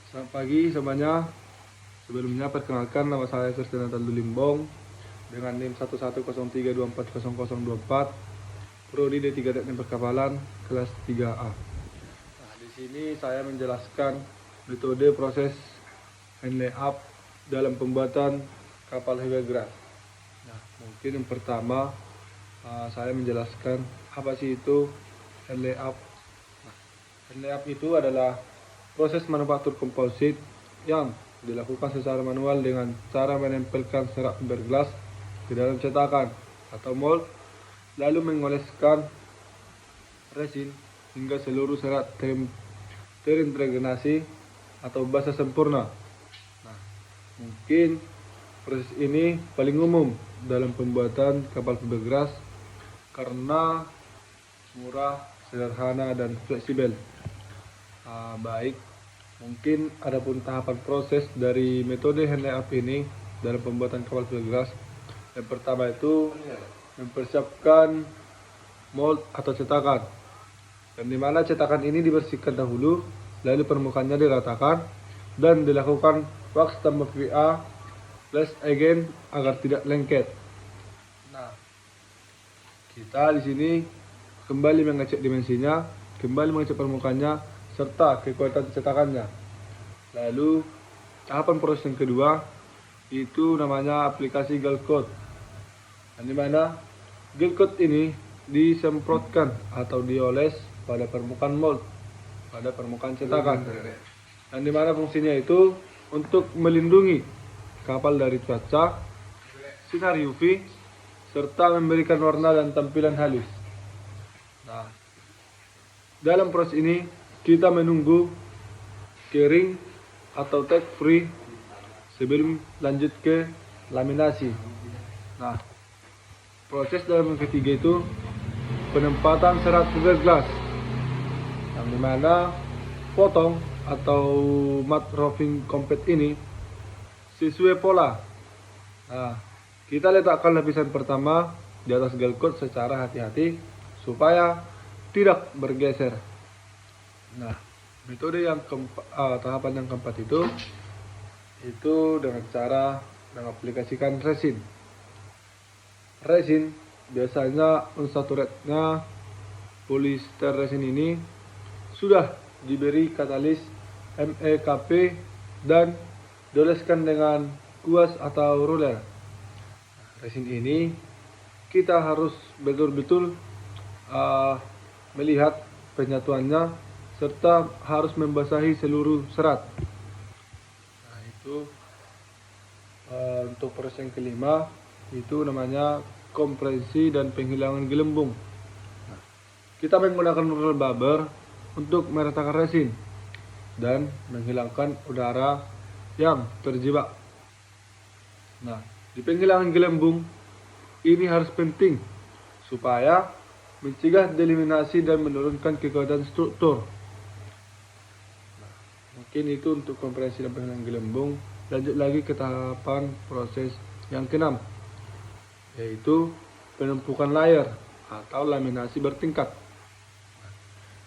Selamat pagi semuanya. Sebelumnya perkenalkan, nama saya Christian Natal Limbong dengan NIM 1103240024, Prodi D3 Teknik Perkapalan kelas 3A. Nah, di sini saya menjelaskan metode proses hand layup dalam pembuatan kapal Evergrande. Nah, mungkin yang pertama saya menjelaskan apa sih itu hand layup. Nah, hand layup itu adalah proses manufaktur komposit yang dilakukan secara manual dengan cara menempelkan serat fiberglass ke dalam cetakan atau mold, lalu mengoleskan resin hingga seluruh serat terintegrasi atau basah sempurna. Nah, mungkin proses ini paling umum dalam pembuatan kapal fiberglass karena murah, sederhana, dan fleksibel. Baik, mungkin adapun tahapan proses dari metode hand layup ini dalam pembuatan kapal fiberglass. Yang pertama itu mempersiapkan mold atau cetakan, dan dimana cetakan ini dibersihkan dahulu, lalu permukaannya diratakan dan dilakukan wax tambah PVA plus again agar tidak lengket. Nah, kita di sini kembali mengecek dimensinya, kembali mengecek permukaannya serta kekuatan cetakannya. Lalu tahapan proses yang kedua itu namanya aplikasi gel coat. Dan dimana gel coat ini disemprotkan atau dioles pada permukaan mold, pada permukaan cetakan. Dan dimana fungsinya itu untuk melindungi kapal dari cuaca, sinar UV, serta memberikan warna dan tampilan halus. Nah, dalam proses ini kita menunggu kering atau take free sebelum lanjut ke laminasi. Nah, proses dalam yang ketiga itu penempatan serat fiberglass, yang dimana potong atau mat roofing komplet ini sesuai pola. Nah, kita letakkan lapisan pertama di atas gel coat secara hati-hati supaya tidak bergeser. Nah, metode yang tahapan yang keempat itu dengan cara mengaplikasikan resin. Resin biasanya unsaturatnya polyester resin ini sudah diberi katalis MEKP dan dioleskan dengan kuas atau roller. Resin ini kita harus betul-betul melihat penyatuannya serta harus membasahi seluruh serat. Nah, itu untuk proses yang kelima itu namanya kompresi dan penghilangan gelembung. Nah, kita menggunakan roller bubber untuk meratakan resin dan menghilangkan udara yang terjebak. Nah, di penghilangan gelembung ini harus penting supaya mencegah delaminasi dan menurunkan kekuatan struktur. Nah, mungkin itu untuk kompresi dan penghilangan gelembung. Lanjut lagi ke tahapan proses yang keenam, yaitu penumpukan layer atau laminasi bertingkat.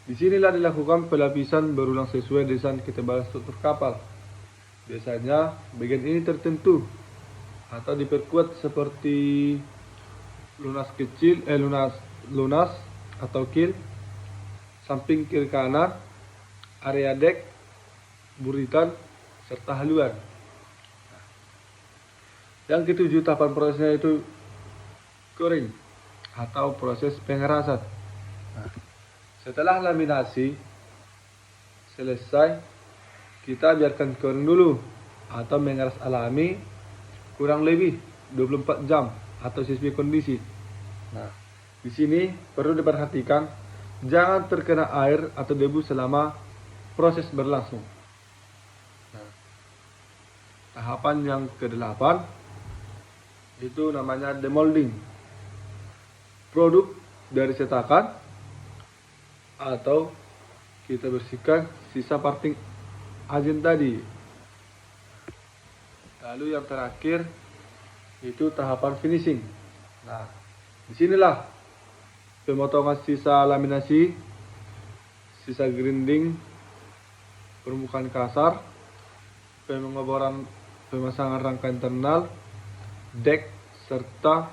Disinilah dilakukan pelapisan berulang sesuai desain ketebalan struktur kapal. Biasanya bagian ini tertentu atau diperkuat seperti lunas kecil, lunas atau keel, samping kiri kanan, area dek, buritan, serta haluan. Yang ketujuh tahapan prosesnya itu curing atau proses pengerasan. Nah, setelah laminasi selesai, kita biarkan kering dulu atau mengeras alami kurang lebih 24 jam atau sesuai kondisi. Nah, di sini perlu diperhatikan jangan terkena air atau debu selama proses berlangsung. Nah, tahapan yang ke-8 itu namanya demolding. Produk dari cetakan atau kita bersihkan sisa parting agent tadi. Lalu yang terakhir itu tahapan finishing. Nah, disinilah pemotongan sisa laminasi, sisa grinding permukaan kasar, pengoboran, pemasangan rangka internal, dek, serta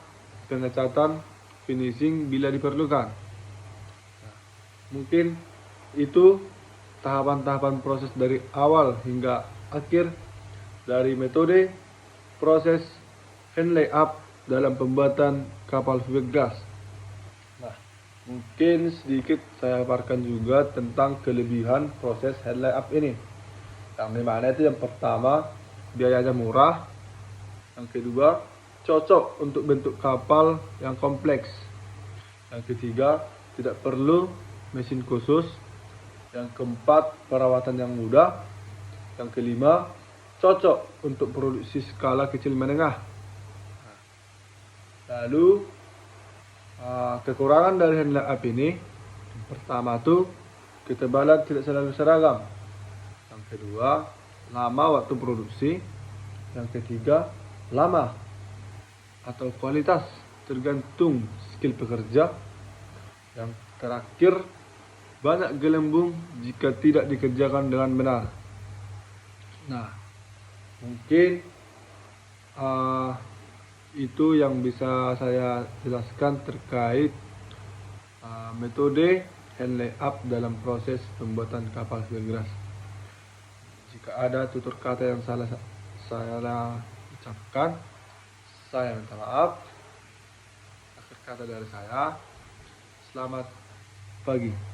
pengecatan finishing bila diperlukan. Mungkin itu tahapan-tahapan proses dari awal hingga akhir dari metode proses hand layup dalam pembuatan kapal fiberglass. Nah, mungkin sedikit saya paparkan juga tentang kelebihan proses hand layup ini. Yang dimana itu yang pertama, biayanya murah. Yang kedua, cocok untuk bentuk kapal yang kompleks. Yang ketiga, tidak perlu mesin khusus. Yang keempat, perawatan yang mudah. Yang kelima, cocok untuk produksi skala kecil menengah. Lalu kekurangan dari hand layup ini, yang pertama tuh ketebalan tidak selalu seragam. Yang kedua, lama waktu produksi. Yang ketiga, lama atau kualitas tergantung skill pekerja. Yang terakhir, banyak gelembung jika tidak dikerjakan dengan benar. Nah, mungkin itu yang bisa saya jelaskan terkait metode hand layup dalam proses pembuatan kapal fiberglass. Jika ada tutur kata yang salah saya ucapkan, saya minta maaf. Akhir kata dari saya, selamat pagi.